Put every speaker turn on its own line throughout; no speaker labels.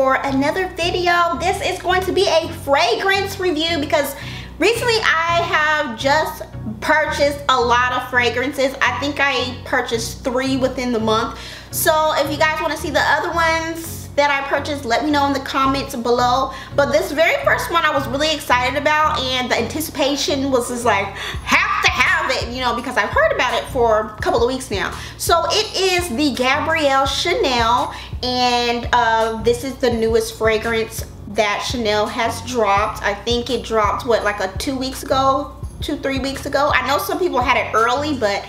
for another video. This is going to be a fragrance review because recently I have just purchased a lot of fragrances. I think I purchased 3 within the month. So if you guys want to see the other ones that I purchased, let me know in the comments below. But this very first one I was really excited about, and the anticipation was just like, have to have it, you know, because I've heard about it for a couple of weeks now. So it is the Gabrielle Chanel, and this is the newest fragrance that Chanel has dropped. I think it dropped, what, like 2 weeks ago, 2-3 weeks ago. I know some people had it early, but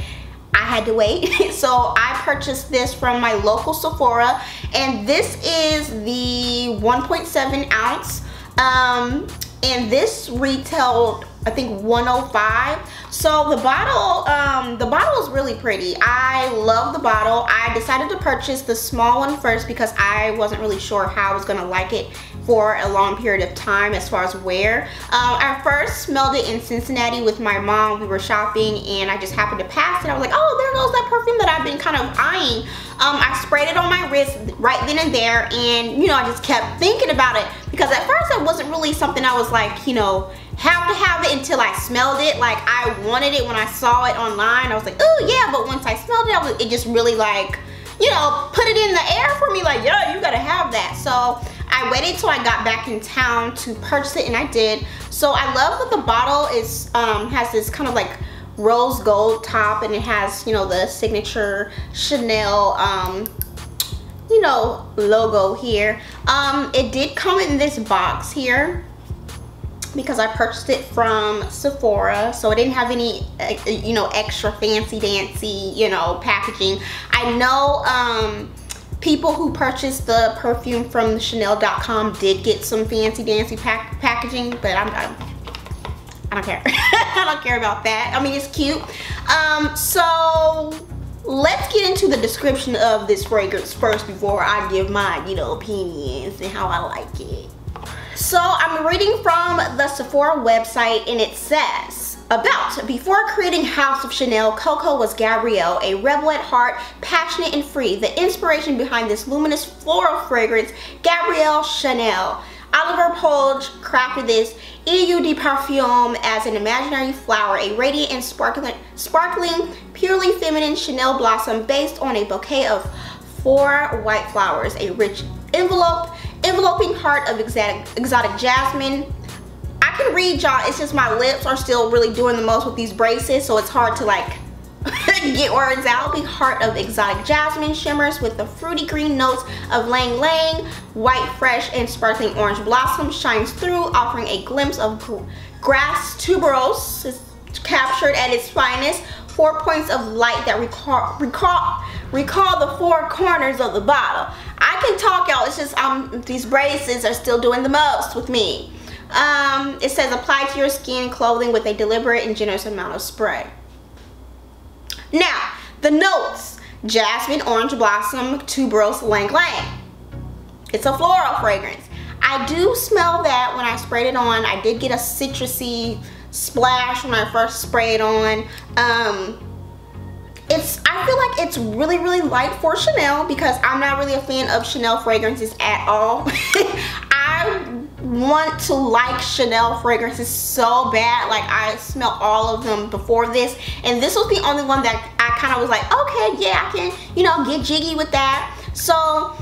I had to wait. So I purchased this from my local Sephora, and this is the 1.7 ounce, and this retailed, I think, $105. So the bottle is really pretty. I love the bottle. I decided to purchase the small one first because I wasn't really sure how I was gonna like it for a long period of time as far as wear. I first smelled it in Cincinnati with my mom. We were shopping and I just happened to pass it. I was like, oh, there goes that perfume that I've been kind of eyeing. I sprayed it on my wrist right then and there, and you know, I just kept thinking about it because at first it wasn't really something I was like, you know, have to have it until I smelled it. Like, I wanted it when I saw it online. I was like, oh yeah, but once I smelled it, it just really, like, you know, put it in the air for me, like, yeah, you gotta have that. So I waited till I got back in town to purchase it, and I did. So I love that the bottle is has this kind of like rose gold top, and it has, you know, the signature Chanel you know, logo here. It did come in this box here because I purchased it from Sephora, so it didn't have any you know, extra fancy dancy, you know, packaging. I know people who purchased the perfume from Chanel.com did get some fancy dancy packaging, but I don't care. I don't care about that. I mean, it's cute. So let's get into the description of this fragrance first before I give my, you know, opinions and how I like it. So I'm reading from the Sephora website, and it says, before creating House of Chanel, Coco was Gabrielle, a rebel at heart, passionate and free. The inspiration behind this luminous floral fragrance, Gabrielle Chanel. Oliver Polge crafted this Eau de Parfum as an imaginary flower, a radiant and sparkling, purely feminine Chanel blossom based on a bouquet of 4 white flowers, a rich enveloping heart of exotic jasmine. I can read, y'all, it's just my lips are still really doing the most with these braces, so it's hard to like get words out. Big heart of exotic jasmine shimmers with the fruity green notes of lang lang. White, fresh, and sparkling orange blossom shines through, offering a glimpse of grass tuberose is captured at its finest. 4 points of light that recall the 4 corners of the bottle. I can talk, y'all. It's just these braces are still doing the most with me. It says apply to your skin and clothing with a deliberate and generous amount of spray. Now, the notes: jasmine, orange blossom, tuberose, lang lang. It's a floral fragrance. I do smell that when I sprayed it on. I did get a citrusy splash when I first sprayed on. I feel like it's really, really light for Chanel because I'm not really a fan of Chanel fragrances at all. I want to like Chanel fragrances so bad. Like, I smell all of them before this, and this was the only one that I kind of was like, okay, yeah, I can, you know, get jiggy with that. So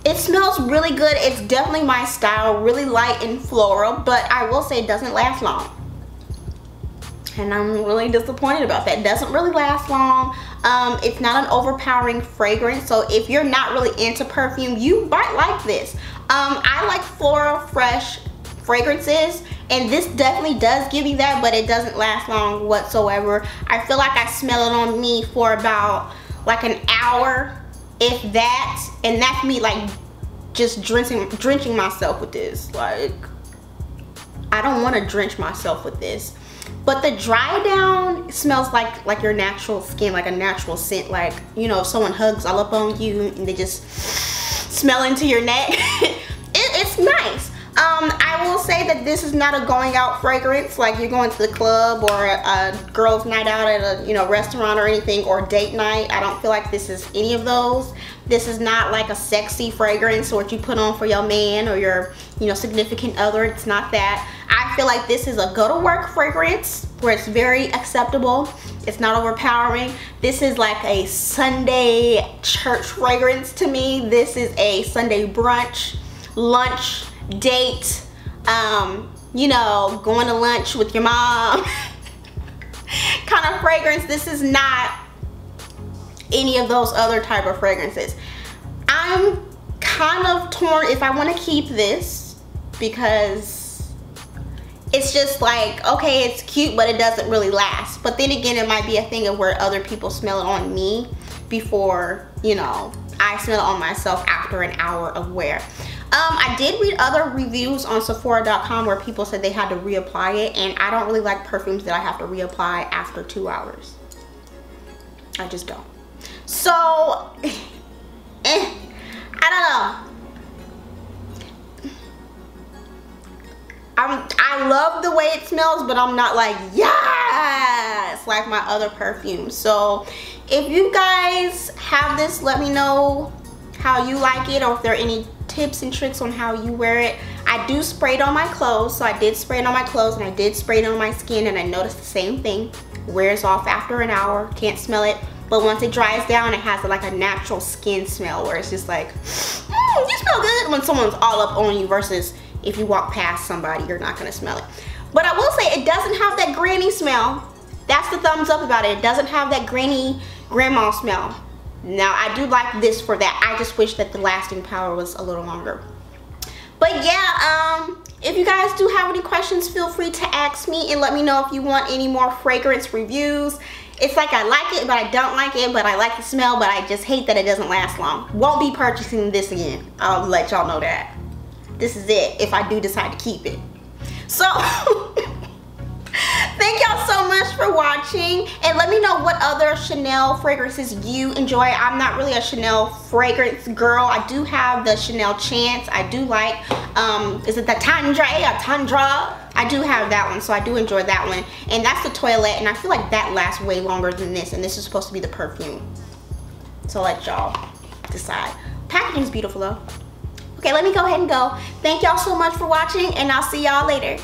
it smells really good. It's definitely my style, really light and floral, but I will say it doesn't last long, and I'm really disappointed about that. It doesn't really last long. It's not an overpowering fragrance, so if you're not really into perfume, you might like this. I like floral, fresh fragrances, and this definitely does give you that, but it doesn't last long whatsoever. I feel like I smell it on me for about like an hour, if that, and that's me like just drenching myself with this. Like, I don't want to drench myself with this. But the dry down smells like your natural skin, like a natural scent. Like, you know, if someone hugs all up on you and they just smell into your neck. It's nice. I will will say that this is not a going out fragrance, like you're going to the club or a girls' night out at a, you know, restaurant or anything, or date night. I don't feel like this is any of those. This is not like a sexy fragrance or what you put on for your man or your, you know, significant other. It's not that. I feel like this is a go to work fragrance where it's very acceptable. It's not overpowering. This is like a Sunday church fragrance to me. This is a Sunday brunch, lunch, date, you know, going to lunch with your mom kind of fragrance. This is not any of those other type of fragrances. I'm kind of torn if I want to keep this, because it's just like, okay, it's cute, but it doesn't really last. But then again, it might be a thing of where other people smell it on me before, you know, I smell it on myself after an hour of wear. I did read other reviews on Sephora.com where people said they had to reapply it, and I don't really like perfumes that I have to reapply after 2 hours. I just don't. So, I don't know. I love the way it smells, but I'm not like, yes, like my other perfumes. So, if you guys have this, let me know how you like it, or if there are any tips and tricks on how you wear it. I do spray it on my clothes, so I did spray it on my clothes, and I did spray it on my skin, and I noticed the same thing. Wears off after an hour, can't smell it, but once it dries down, it has like a natural skin smell where it's just like, you smell good when someone's all up on you, versus if you walk past somebody, you're not gonna smell it. But I will say, it doesn't have that granny smell. That's the thumbs up about it. It doesn't have that granny grandma smell. Now, I do like this for that. I just wish that the lasting power was a little longer. But yeah, if you guys do have any questions, feel free to ask me, and let me know if you want any more fragrance reviews. It's like I like it, but I don't like it, but I like the smell, but I just hate that it doesn't last long. Won't be purchasing this again. I'll let y'all know that. This is it if I do decide to keep it. So, thank y'all so much for watching, and let me know what other Chanel fragrances you enjoy. I'm not really a Chanel fragrance girl. I do have the Chanel Chance. I do like, is it the Tendre or Tundra? I do have that one, so I do enjoy that one. And that's the toilette, and I feel like that lasts way longer than this, and this is supposed to be the perfume. So let y'all decide. Packaging's beautiful though. Okay, let me go ahead and go. Thank y'all so much for watching, and I'll see y'all later.